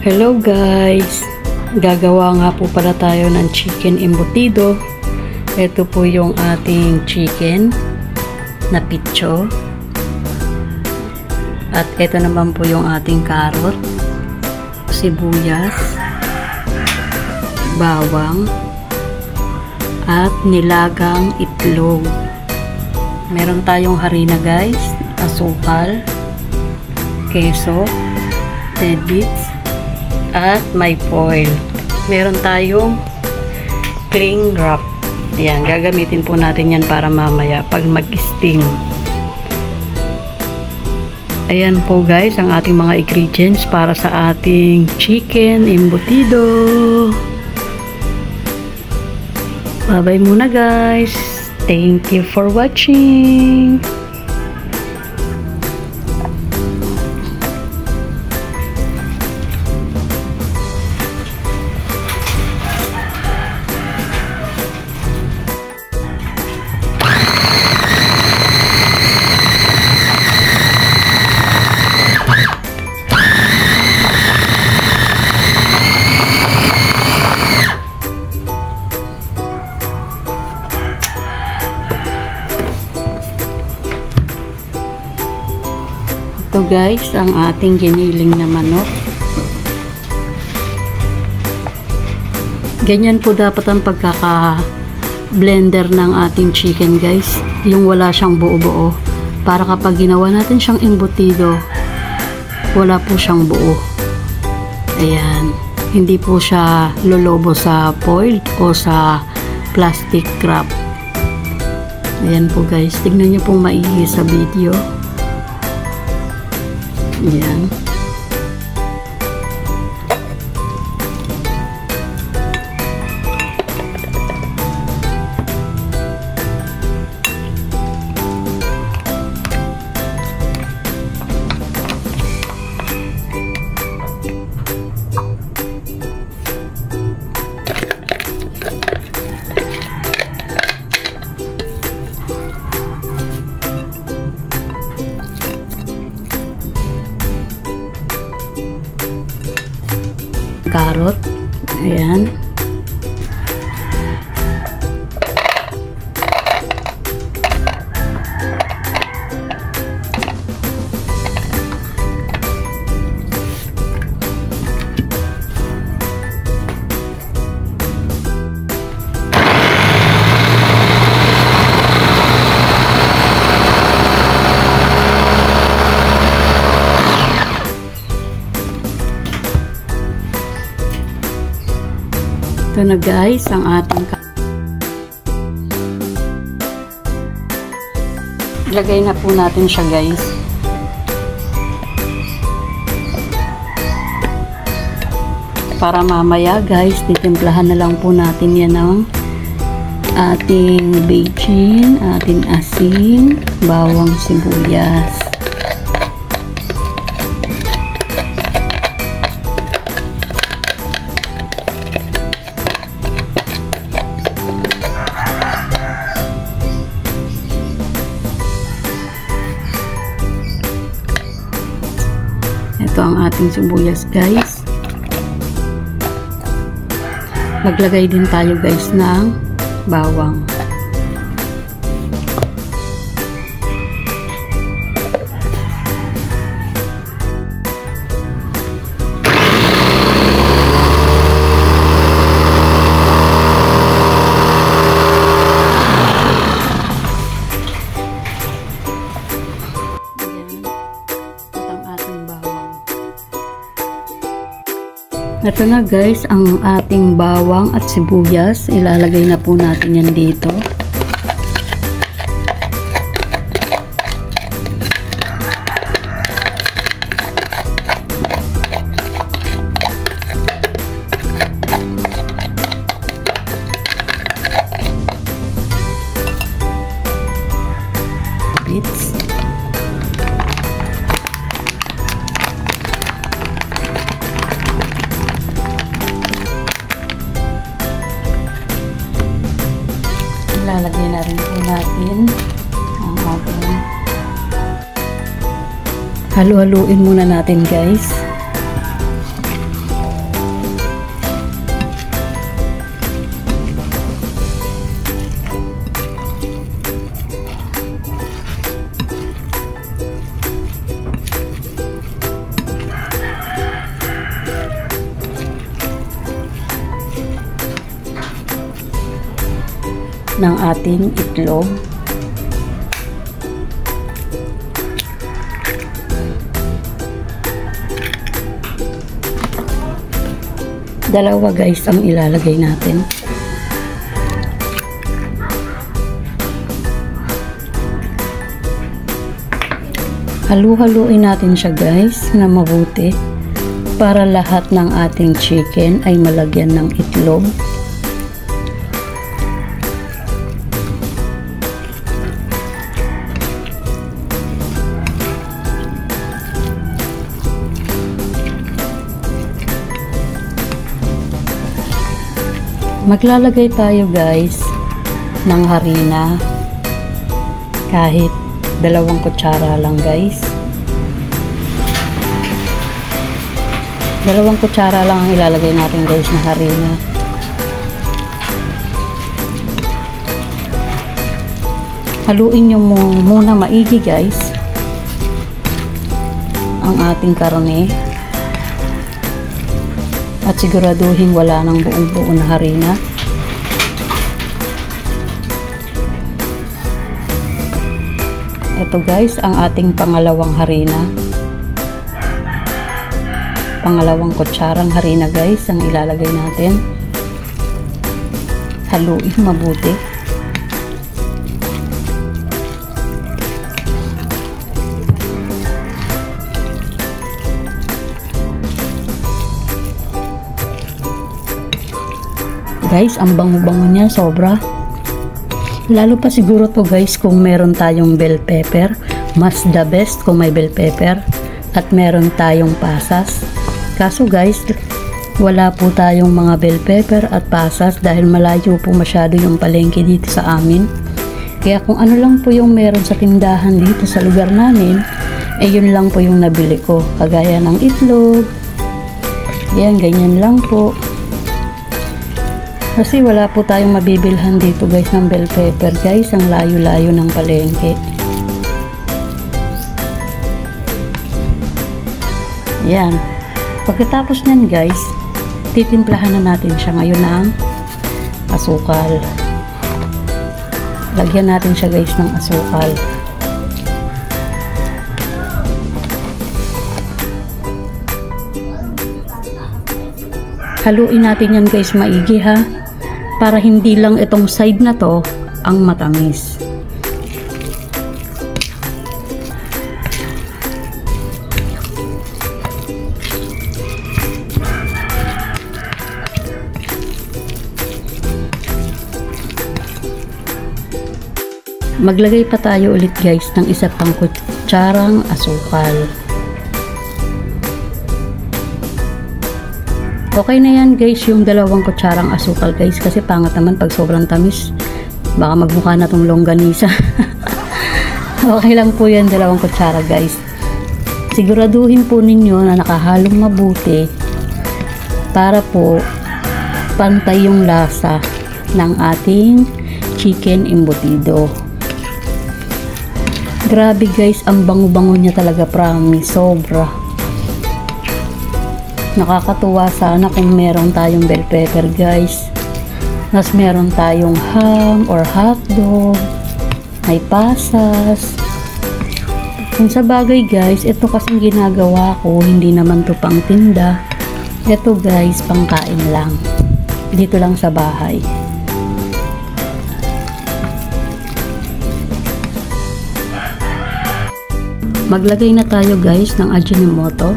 Hello guys! Gagawa nga po pala tayo ng chicken embutido. Ito po yung ating chicken na pitso. At ito naman po yung ating carrot, sibuyas, bawang, at nilagang itlog. Meron tayong harina guys, asukal, keso, red beets, at may foil. Meron tayong cling wrap. Ayan, gagamitin po natin yan para mamaya pag mag-steam. Ayan po guys, ang ating mga ingredients para sa ating chicken embutido. Bye-bye muna guys. Thank you for watching. Ito guys, ang ating giniling na manok. Ganyan po dapat ang pagkaka-blender ng ating chicken guys. Yung wala siyang buo-buo. Para kapag ginawa natin siyang embutido, wala po siyang buo. Ayan. Hindi po siya lolobo sa foil o sa plastic wrap. Ayan po guys. Tignan niyo pong maigi sa video. Ayan. Carrot. Ayan. Ito na guys, ang ating ilagay na po natin siya guys. Para mamaya guys, titimplahan na lang po natin yan ng ating bechin, ating asin, bawang, sibuyas. Ito ang ating sibuyas guys. Maglagay din tayo guys ng bawang. Ito na guys, ang ating bawang at sibuyas. Ilalagay na po natin yan dito. Beets. Lalagay na rin po natin ang ating halu-haluin muna natin guys. ng ating itlog. Dalawa guys ang ilalagay natin. Halu-haluin natin siya guys na mabuti para lahat ng ating chicken ay malagyan ng itlog. Maglalagay tayo guys ng harina, kahit 2 kutsara lang guys. 2 kutsara lang ang ilalagay natin guys na harina. Haluin nyo muna maigi guys ang ating karne. At siguraduhin wala nang buong-buo na harina. Ito guys ang ating pangalawang harina. Pangalawang kutsarang harina guys ang ilalagay natin. Haluin mabuti. Guys, ang bango-bango niya, sobra. Lalo pa siguro to guys kung meron tayong bell pepper. Mas the best kung may bell pepper. At meron tayong pasas. Kaso guys, wala po tayong mga bell pepper at pasas dahil malayo po masyado yung palengke dito sa amin. Kaya kung ano lang po yung meron sa tindahan dito sa lugar namin, eh yun lang po yung nabili ko. Kagaya ng itlog. Yan, ganyan lang po. Kasi wala po tayong mabibilhan dito guys ng bell pepper guys, ang layo-layo ng palengke. Yan. Pagkatapos nyan guys, titimplahan na natin siya ngayon ng asukal. Lagyan natin siya guys ng asukal. Haluin natin yan guys maigi ha, para hindi lang itong side na to ang matamis. Maglagay pa tayo ulit guys ng 1 pang kutsarang asukal. Okay na yan guys yung 2 kutsarang asukal guys, kasi pangat naman pag sobrang tamis, baka magmukha na tong longganisa. Okay lang po yan 2 kutsara guys. Siguraduhin po ninyo na nakahalong mabuti para po pantay yung lasa ng ating chicken embutido. Grabe guys, ang bango-bango niya talaga, promise, sobra. Nakakatuwa sana kung meron tayong bell pepper guys. Mas meron tayong ham or hotdog, may pasas. Kung sa bagay guys, ito kasing ginagawa ko, hindi naman to pang tinda. Ito guys, pangkain lang. Dito lang sa bahay. Maglagay na tayo guys ng Ajinomoto.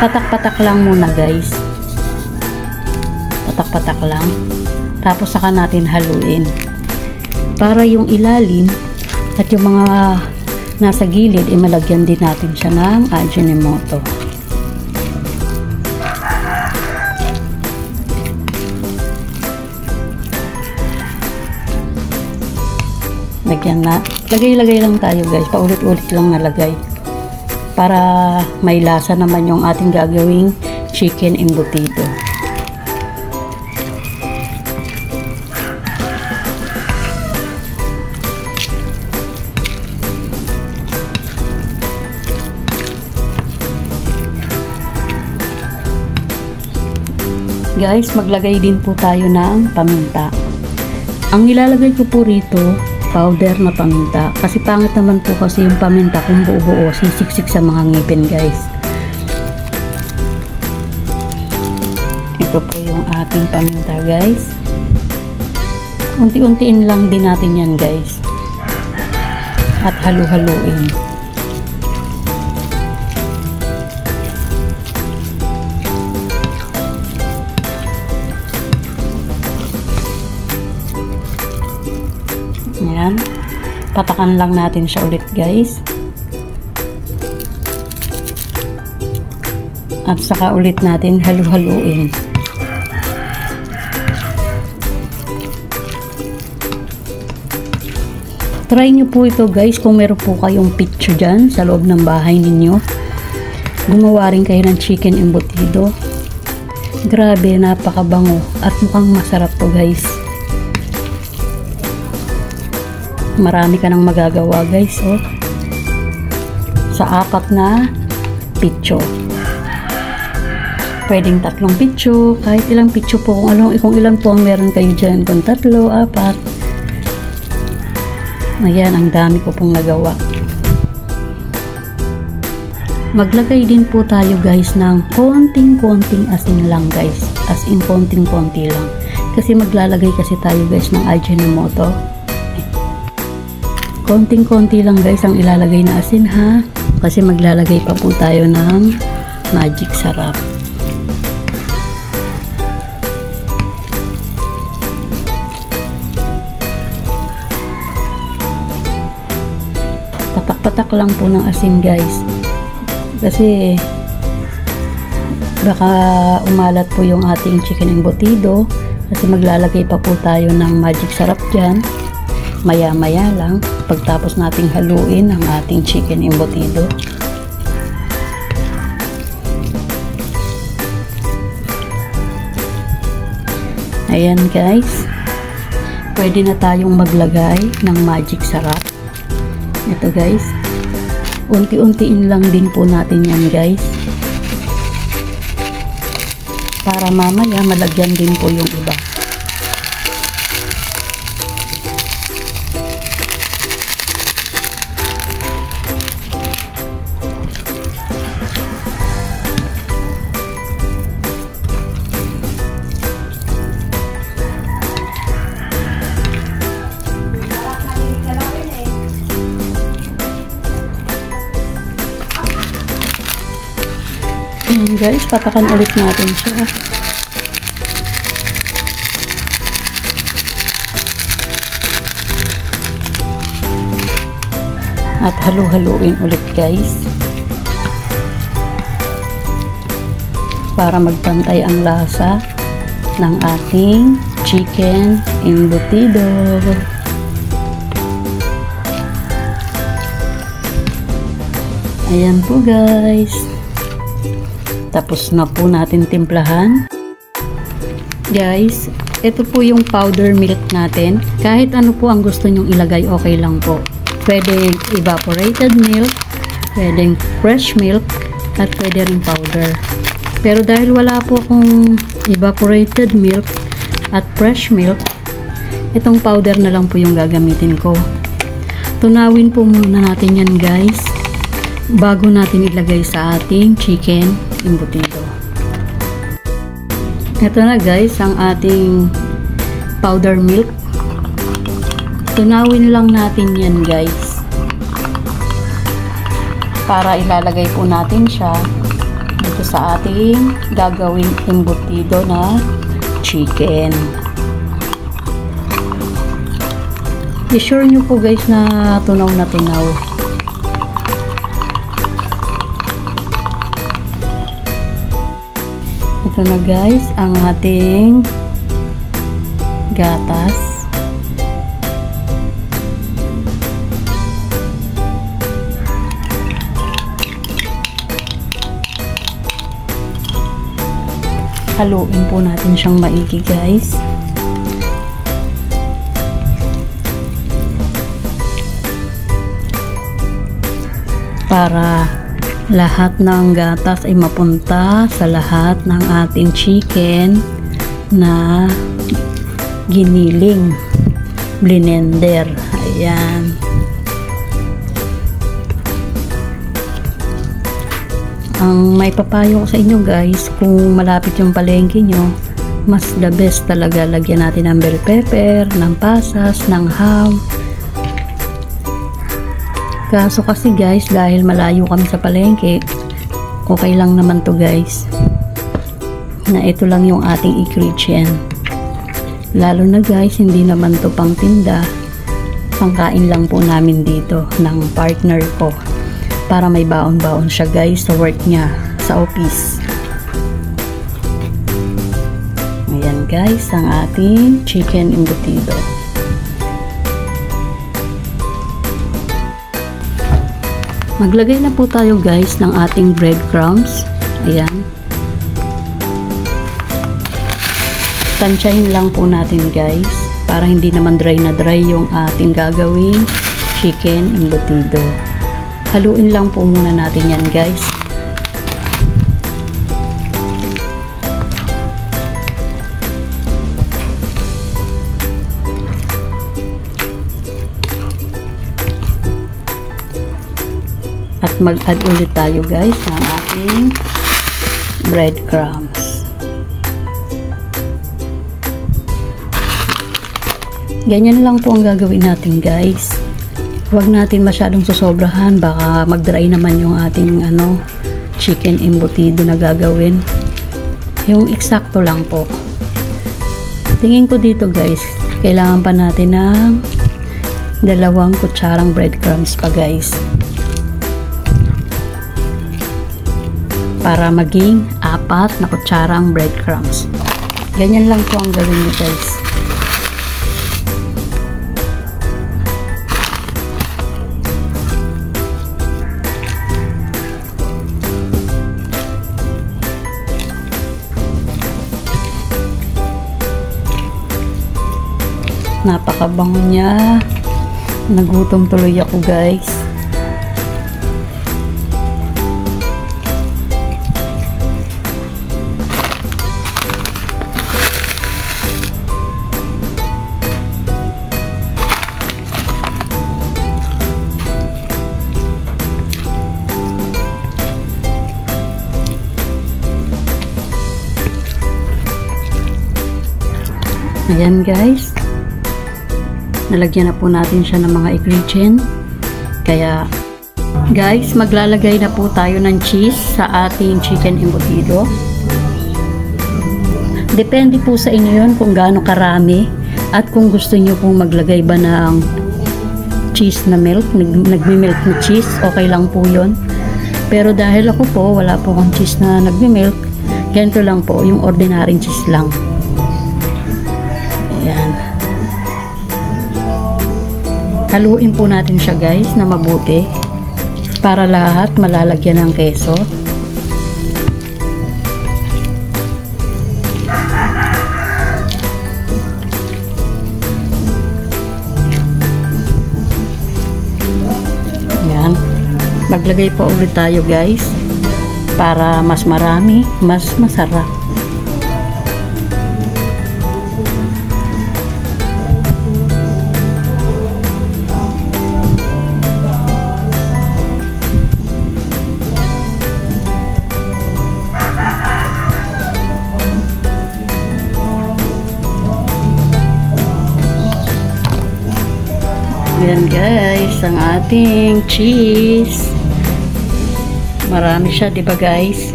Patak-patak lang muna guys. Patak-patak lang. Tapos saka natin haluin. Para yung ilalim at yung mga nasa gilid, malagyan din natin siya ng Ajinomoto. Lagyan na. Lagay-lagay lang tayo guys. Paulit-ulit lang nalagay. Para may lasa naman yung ating gagawing chicken embutido. Guys, maglagay din po tayo ng paminta. Ang nilalagay ko po rito, powder na paminta. Kasi pangit naman po kasi yung paminta kung buo-buo, sisiksik sa mga ngipin guys. Ito po yung ating paminta guys. Unti-untiin lang din natin yan guys. At halu-haluin. Ayan. Patakan lang natin siya ulit guys. At saka ulit natin halu-haluin. Try nyo po ito guys kung meron po kayong picture dyan sa loob ng bahay ninyo. Gumawa rin kayo ng chicken embutido. Grabe, napakabango at mukhang masarap to guys. Marami ka nang magagawa guys oh. Sa 4 na picture. Pwedeng 3 picture, kahit ilang picture po kung ilan po ang meron kayo dyan, kung 3, 4. Ayan, ang dami ko pong nagawa. Maglagay din po tayo guys ng konting-konting asin lang guys. As in konting-konti lang. Kasi maglalagay kasi tayo guys ng Ajinomoto. Konting-konti lang guys ang ilalagay na asin ha. Kasi maglalagay pa po tayo ng magic sarap. Patak-patak lang po ng asin guys. Kasi baka umalat po yung ating chicken embutido. Kasi maglalagay pa po tayo ng magic sarap dyan. Maya-maya lang. Pagtapos nating haluin ang ating chicken embutido. Ayan guys. Pwede na tayong maglagay ng magic sarap. Ito guys, unti-untiin lang din po natin yan guys, para mamaya malagyan din po yung iba. Ayan guys, patakan ulit natin siya. At halu-haluin ulit guys. Para magpantay ang lasa ng ating chicken embutido. Ayan po guys. Tapos na po natin timplahan. Guys, ito po yung powder milk natin. Kahit ano po ang gusto nyong ilagay, okay lang po. Pwedeng evaporated milk, pwedeng fresh milk, at pwede rin powder. Pero dahil wala po akong evaporated milk at fresh milk, itong powder na lang po yung gagamitin ko. Tunawin po muna natin yan guys, bago natin ilagay sa ating chicken embutido. Ito na guys ang ating powder milk. Tunawin lang natin yan guys, para ilalagay po natin siya dito sa ating gagawing embutido na chicken. I-sure nyo po guys na tunaw na tunaw. Ito na guys ang ating gatas. Haluin po natin siyang maigi guys. Para lahat ng gatas ay mapunta sa lahat ng ating chicken na giniling. blender. Ayan. Ang may papayo ko sa inyo guys, kung malapit yung palengke nyo, mas the best talaga lagyan natin ng bell pepper, ng pasas, ng ham. Kaso kasi guys, dahil malayo kami sa palengke, okay lang naman to guys, na ito lang yung ating ingredient. Lalo na guys, hindi naman to pang tinda, pangkain lang po namin dito ng partner ko. Para may baon-baon siya guys sa work niya sa office. Ayan guys, ang ating chicken embutido. Maglagay na po tayo guys ng ating breadcrumbs. Ayan. Tansyahin lang po natin guys, para hindi naman dry na dry yung ating gagawing chicken embutido. Haluin lang po muna natin yan guys. At mag-add ulit tayo guys ng ating breadcrumbs. Ganyan lang po ang gagawin natin guys. Huwag natin masyadong susobrahan, baka mag-dry naman yung ating chicken embutido na gagawin. Yung eksakto lang po. Tingin ko dito guys, kailangan pa natin ng 2 kutsarang breadcrumbs pa guys, para maging 4 na kutsarang breadcrumbs. Ganyan lang po ang gawin nyo guys. Napakabango niya. Nagutom tuloy ako guys. Ayan guys, nalagyan na po natin siya ng mga ingredient. Kaya guys, maglalagay na po tayo ng cheese sa ating chicken embutido. Depende po sa inyo yun kung gaano karami, at kung gusto nyo pong maglagay ba ng cheese na milk, nagmi-milk na cheese, okay lang po yun. Pero dahil ako po, wala po akong cheese na nagmi-milk, ganito lang po, yung ordinary cheese lang. Ayan. Haluin po natin siya guys na mabuti para lahat malalagyan ng keso. Ayan. Maglagay po ulit tayo guys para mas marami, mas masarap. Ayan guys, ang ating cheese. Marami siya, di ba guys?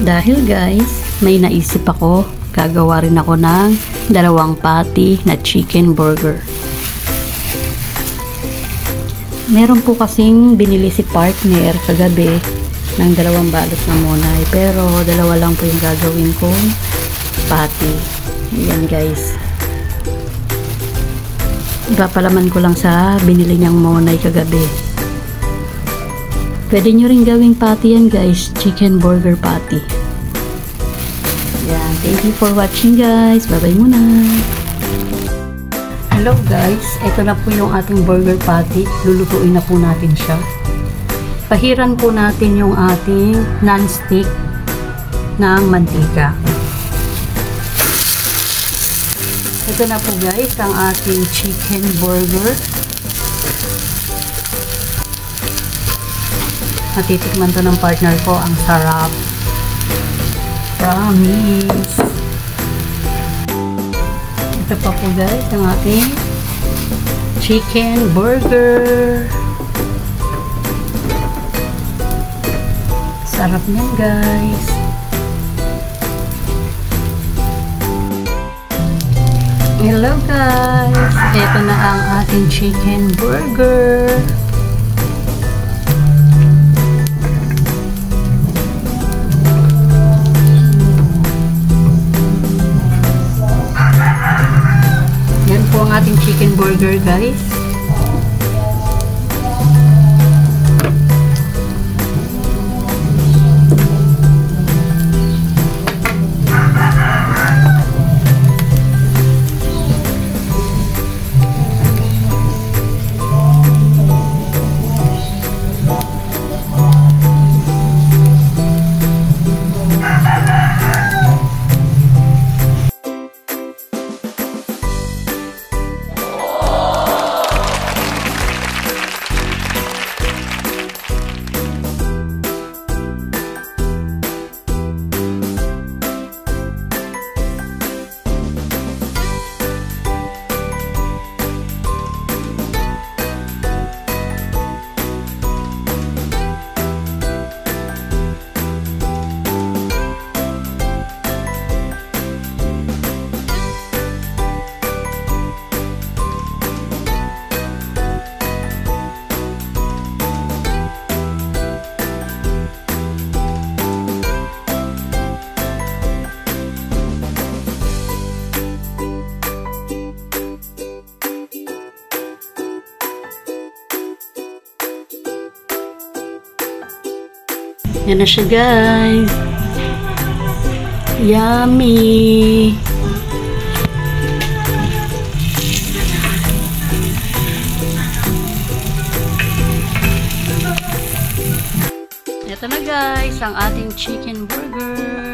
Dahil guys, may naisip ako, gagawa rin ako ng 2 patty na chicken burger. Meron po kasing binili si partner kagabi ng 2 balot na monay, pero 2 lang po yung gagawin kong patty. Ayan guys. Ipapalaman ko lang sa binili niyang monay kagabi. Pwede nyo rin gawing patty yan guys, chicken burger patty. Yan, thank you for watching guys. Bye bye muna. Hello guys, ito na po yung ating burger patty. Lulutuin na po natin siya. Pahiran po natin yung ating non-stick ng mantika. Ito na po guys, ang ating chicken burger. Natitikman to ng partner ko. Ang sarap. Promise. Ito pa po guys, ang ating chicken burger. Sarap niyan guys. Hello guys. Ito na ang ating chicken burger. Yan po ang ating chicken burger guys. Yan na siya guys. Yummy. Ito na guys, ang ating chicken burger.